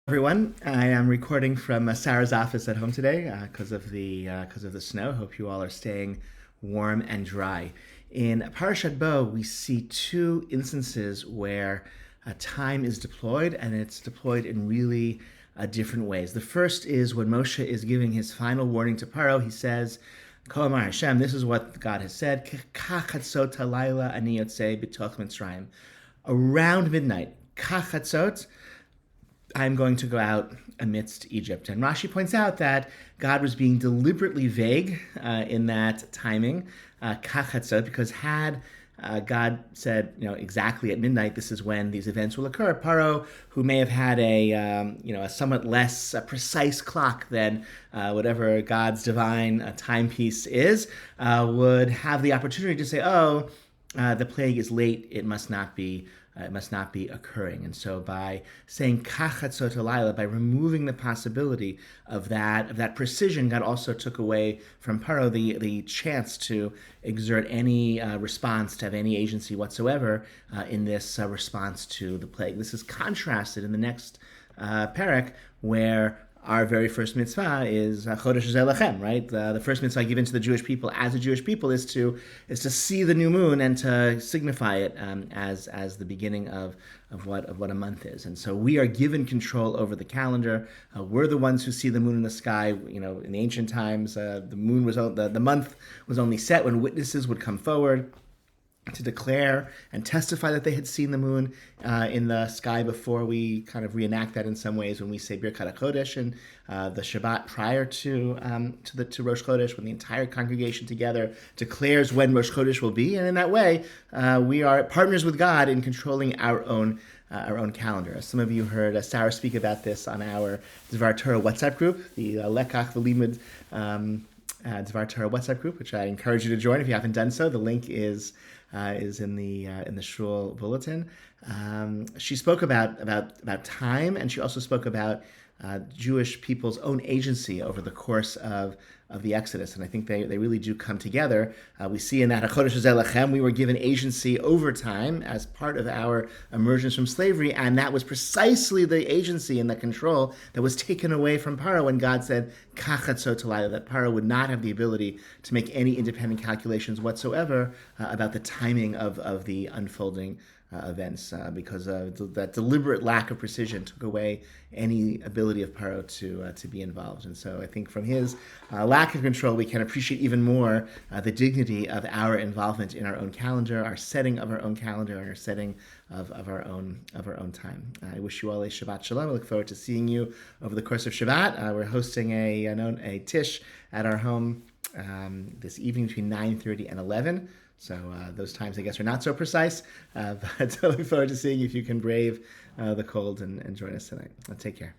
Everyone, I am recording from Sarah's office at home today because of the snow. Hope you all are staying warm and dry. In Parashat Bo, we see two instances where time is deployed, and it's deployed in really different ways. The first is when Moshe is giving his final warning to Paro. He says, "Ko Amar Hashem, this is what God has said. Kach chatzot halayla ani yotzei b'toch Mitzrayim." Around midnight, kach chatzot, I'm going to go out amidst Egypt. And Rashi points out that God was being deliberately vague in that timing, kachatzot, because had God said, exactly at midnight, this is when these events will occur, Paro, who may have had a somewhat less precise clock than whatever God's divine timepiece is, would have the opportunity to say, the plague is late, it must not be occurring. And so by saying kachatzot halayla, by removing the possibility of that precision, God also took away from Paro the chance to exert any response, to have any agency whatsoever in this response to the plague. This is contrasted in the next parak, where our very first mitzvah is Chodesh Zeh Lachem, right? The first mitzvah given to the Jewish people as a Jewish people is to see the new moon and to signify it as the beginning of what a month is. And so we are given control over the calendar. We're the ones who see the moon in the sky. In the ancient times, the month was only set when witnesses would come forward to declare and testify that they had seen the moon in the sky before. We kind of reenact that in some ways when we say Birkat HaKodesh and the Shabbat prior to Rosh Chodesh, when the entire congregation together declares when Rosh Chodesh will be. And in that way, we are partners with God in controlling our own calendar. Some of you heard Sarah speak about this on our Dvar Torah WhatsApp group, the Lekach V'Limud Dvar Torah WhatsApp group, which I encourage you to join if you haven't done so. The link is in the shul bulletin. She spoke about time, and she also spoke about Jewish people's own agency over the course of the Exodus, and I think they really do come together. We see in that HaChodesh Zeh Lachem, we were given agency over time as part of our emergence from slavery, and that was precisely the agency and the control that was taken away from Paro when God said, Kachatzot halayla, that Paro would not have the ability to make any independent calculations whatsoever about the timing of the unfolding events, because that deliberate lack of precision took away any ability of Paro to be involved. And so I think from his lack of control, we can appreciate even more the dignity of our involvement in our own calendar, our setting of our own calendar, and our setting of our own time. I wish you all a Shabbat Shalom. I look forward to seeing you over the course of Shabbat. We're hosting a Tish at our home this evening between 9:30 and 11. So those times, I guess, are not so precise, but I look forward to seeing if you can brave the cold and join us tonight. Take care.